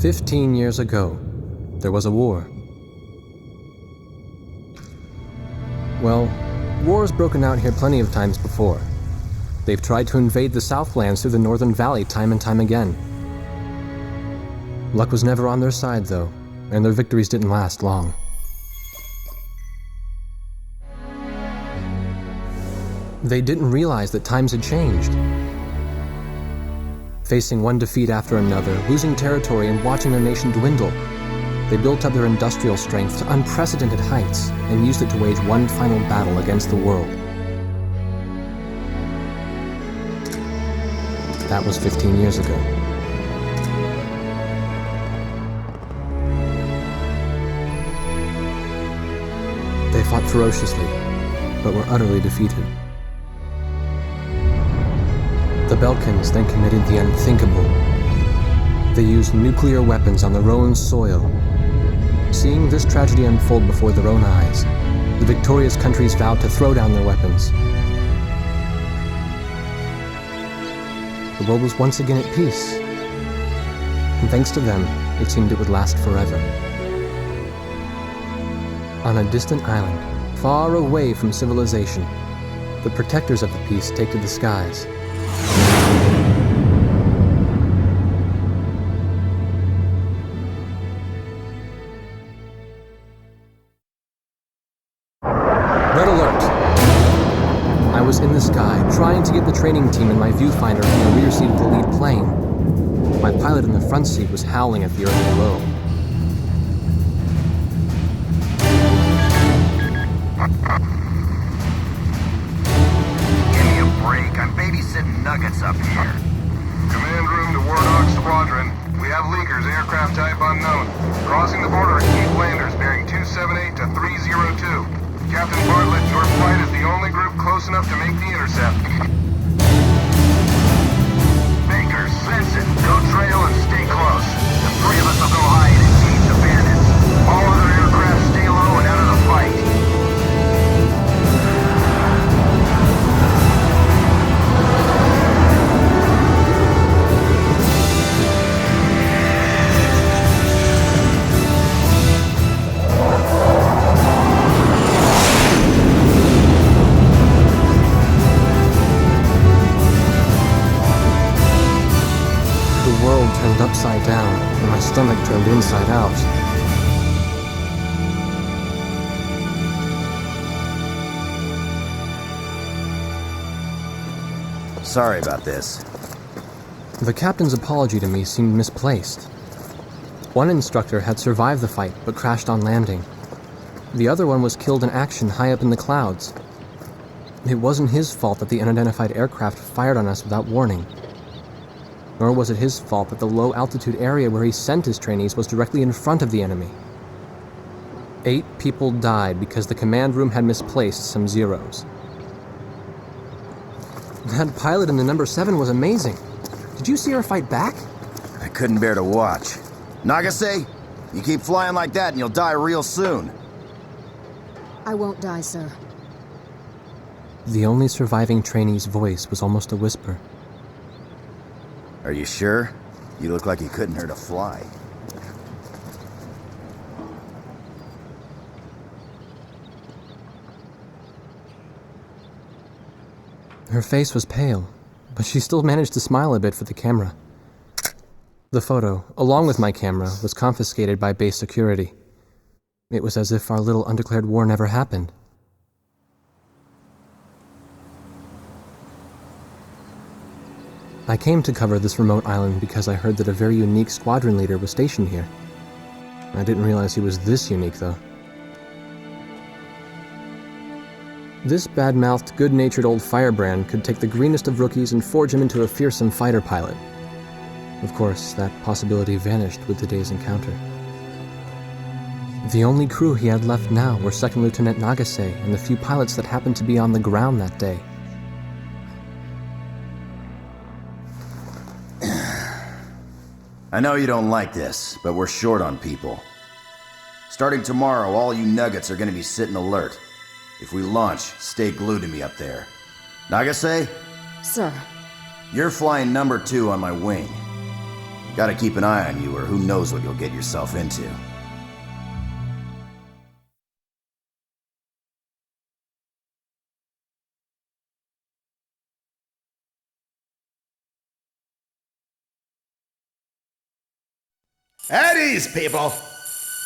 15 years ago, there was a war. Well, war's broken out here plenty of times before. They've tried to invade the Southlands through the Northern Valley time and time again. Luck was never on their side, though, and their victories didn't last long. They didn't realize that times had changed. Facing one defeat after another, losing territory and watching their nation dwindle, they built up their industrial strength to unprecedented heights and used it to wage one final battle against the world. That was 15 years ago. They fought ferociously, but were utterly defeated. The Belkans then committed the unthinkable. They used nuclear weapons on their own soil. Seeing this tragedy unfold before their own eyes, the victorious countries vowed to throw down their weapons. The world was once again at peace, and thanks to them, it seemed it would last forever. On a distant island, far away from civilization, the protectors of the peace take to the skies. Red alert! I was in the sky, trying to get the training team in my viewfinder from the rear seat of the lead plane. My pilot in the front seat was howling at the earth below. Give me a break. I'm babysitting nuggets up here. Command room to Warthog Squadron. We have leakers, aircraft type unknown. Crossing the border at Cape Landers, bearing 278 to 302. Captain Bartlett, your flight is the only group close enough to make the intercept. Baker, sense it. Go trail and stay close. The three of us will go high and engage the bandits. All other aircraft stay low and out of the fight. The world turned upside down, and my stomach turned inside out. Sorry about this. The captain's apology to me seemed misplaced. One instructor had survived the fight, but crashed on landing. The other one was killed in action high up in the clouds. It wasn't his fault that the unidentified aircraft fired on us without warning. Nor was it his fault that the low-altitude area where he sent his trainees was directly in front of the enemy. 8 people died because the command room had misplaced some zeros. That pilot in the number 7 was amazing. Did you see her fight back? I couldn't bear to watch. Nagase, you keep flying like that and you'll die real soon. I won't die, sir. The only surviving trainee's voice was almost a whisper. Are you sure? You look like you couldn't hurt a fly. Her face was pale, but she still managed to smile a bit for the camera. The photo, along with my camera, was confiscated by base security. It was as if our little undeclared war never happened. I came to cover this remote island because I heard that a very unique squadron leader was stationed here. I didn't realize he was this unique, though. This bad-mouthed, good-natured old firebrand could take the greenest of rookies and forge him into a fearsome fighter pilot. Of course, that possibility vanished with the day's encounter. The only crew he had left now were Second Lieutenant Nagase and the few pilots that happened to be on the ground that day. I know you don't like this, but we're short on people. Starting tomorrow, all you nuggets are gonna be sitting alert. If we launch, stay glued to me up there. Nagase? Sir. You're flying number 2 on my wing. Gotta keep an eye on you, or who knows what you'll get yourself into. At ease, people.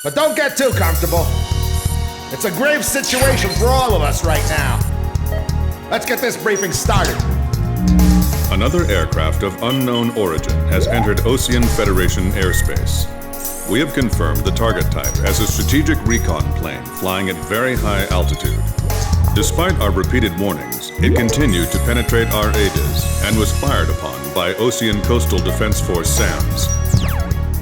But don't get too comfortable. It's a grave situation for all of us right now. Let's get this briefing started. Another aircraft of unknown origin has entered Ocean Federation airspace. We have confirmed the target type as a strategic recon plane flying at very high altitude. Despite our repeated warnings, it continued to penetrate our ADIS and was fired upon by Ocean Coastal Defense Force SAMs.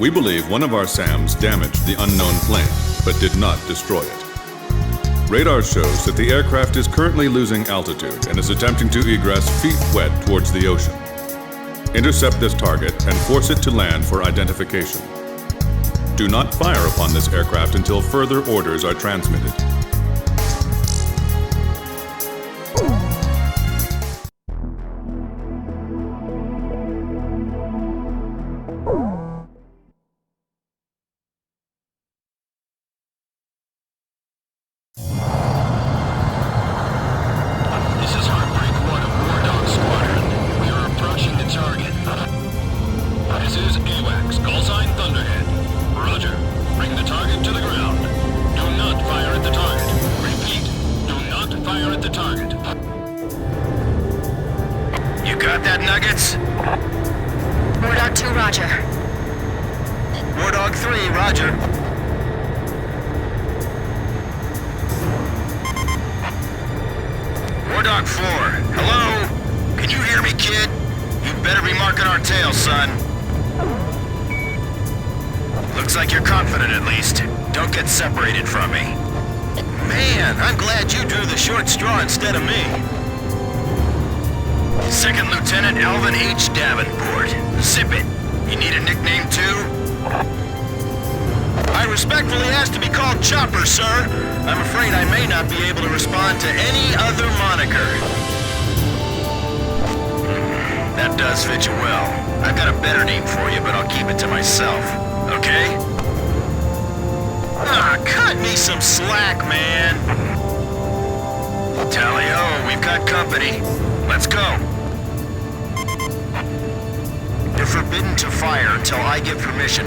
We believe one of our SAMs damaged the unknown plane, but did not destroy it. Radar shows that the aircraft is currently losing altitude and is attempting to egress feet wet towards the ocean. Intercept this target and force it to land for identification. Do not fire upon this aircraft until further orders are transmitted.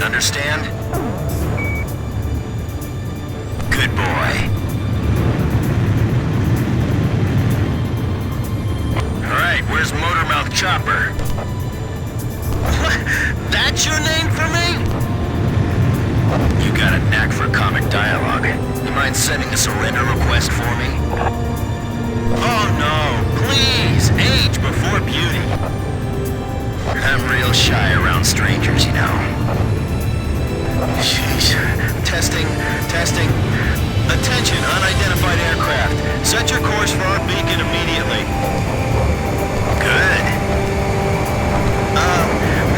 Understand? Good boy. Alright, where's Motormouth Chopper? That's your name for me? You got a knack for comic dialogue. You mind sending a surrender request for me? Oh no, please, age before beauty. I'm real shy around strangers, you know. Jeez. Testing. Attention, unidentified aircraft. Set your course for our beacon immediately. Good.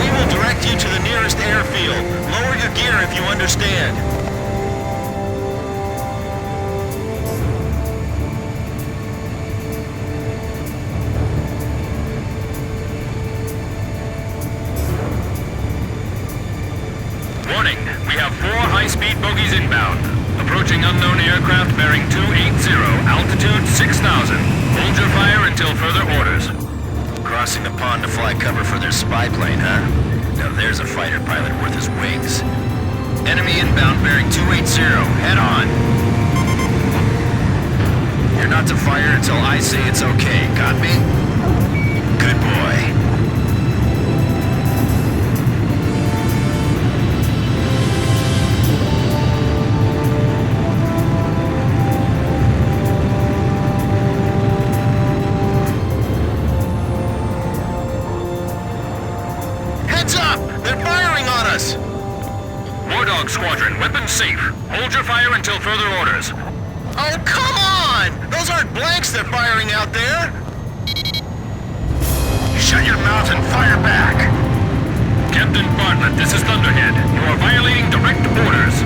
We will direct you to the nearest airfield. Lower your gear if you understand. Warning, we have 4 high-speed bogies inbound. Approaching unknown aircraft bearing 280, altitude 6,000. Hold your fire until further orders. Crossing the pond to fly cover for their spy plane, huh? Now there's a fighter pilot worth his wings. Enemy inbound bearing 280, head on. You're not to fire until I say it's okay, got me? Good boy. Squadron, weapons safe. Hold your fire until further orders. Oh, come on! Those aren't blanks they're firing out there! Shut your mouth and fire back! Captain Bartlett, this is Thunderhead. You are violating direct orders.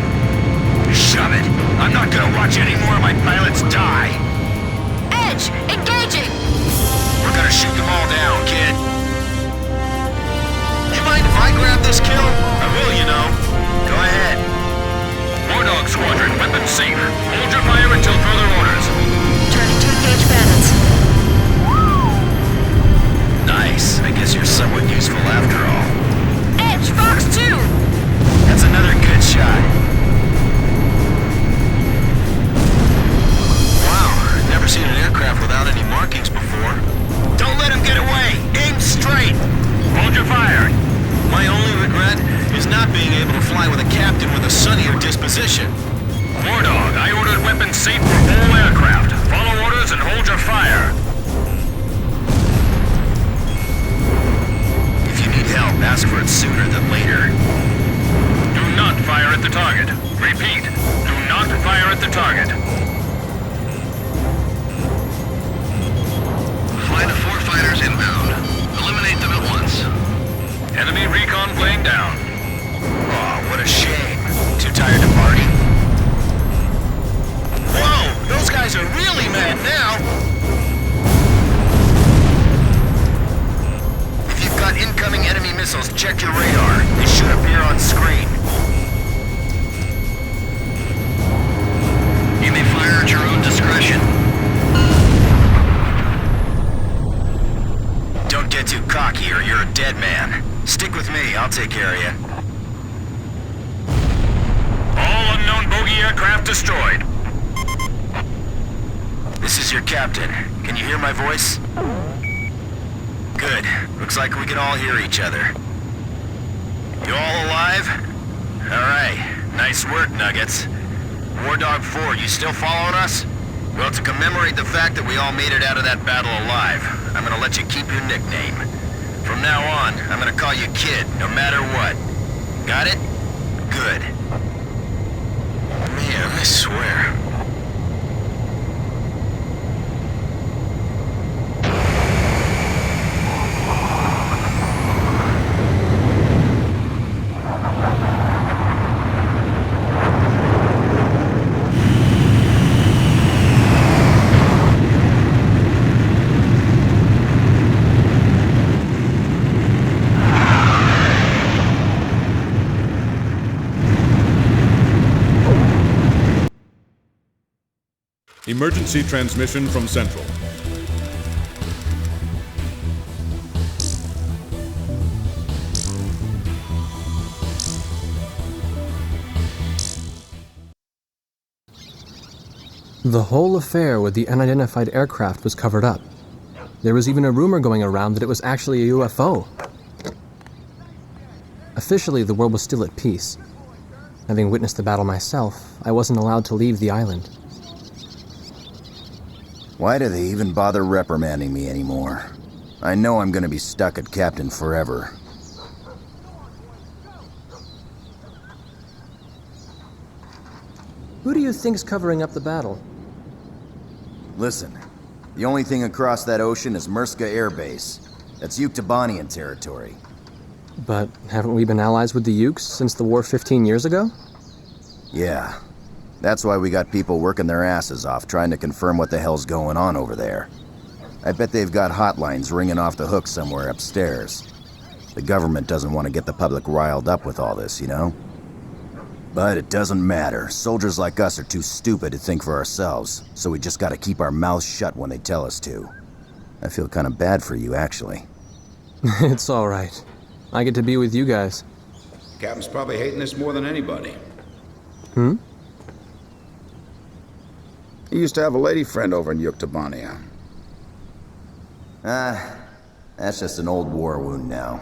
Shove it! I'm not gonna watch any more of my pilots die! Edge, engaging! We're gonna shoot them all down, kid. You mind mind if I grab this kill? I will, you know. Go ahead. War Dog Squadron, weapons safe. Hold your fire until further orders. Turning to engage bandits. Nice. I guess you're somewhat useful after all. Edge, Fox 2! That's another good shot. Wow, I've never seen an aircraft without any markings before. Don't let him get away! Aim straight! Hold your fire. My only regret is not being able to fly with a captain with a sunnier disposition. War Dog, I ordered weapons safe for all aircraft. Follow orders and hold your fire. If you need help, ask for it sooner than later. Do not fire at the target. Repeat, do not fire at the target. Fly the 4 fighters inbound. Eliminate them at once. Enemy recon plane down. Oh, what a shame. Too tired to party? Whoa! Those guys are really mad now! If you've got incoming enemy missiles, check your radar. They should appear on screen. You may fire at your own discretion. Don't get too cocky or you're a dead man. Stick with me, I'll take care of you. All unknown bogey aircraft destroyed. This is your captain. Can you hear my voice? Good. Looks like we can all hear each other. You all alive? Alright. Nice work, Nuggets. War Dog 4, you still following us? Well, to commemorate the fact that we all made it out of that battle alive, I'm gonna let you keep your nickname. From now on, I'm gonna call you Kid, no matter what. Got it? Good. Man, I swear. Emergency transmission from Central. The whole affair with the unidentified aircraft was covered up. There was even a rumor going around that it was actually a UFO. Officially, the world was still at peace. Having witnessed the battle myself, I wasn't allowed to leave the island. Why do they even bother reprimanding me anymore? I know I'm gonna be stuck at Captain forever. Who do you think's covering up the battle? Listen, the only thing across that ocean is Murska Air Base. That's Yuktobanian territory. But haven't we been allies with the Ukes since the war 15 years ago? Yeah. That's why we got people working their asses off trying to confirm what the hell's going on over there. I bet they've got hotlines ringing off the hook somewhere upstairs. The government doesn't want to get the public riled up with all this, you know? But it doesn't matter. Soldiers like us are too stupid to think for ourselves, so we just gotta keep our mouths shut when they tell us to. I feel kind of bad for you, actually. It's all right. I get to be with you guys. Captain's probably hating this more than anybody. Hmm? He used to have a lady friend over in Yuktobania. That's just an old war wound now.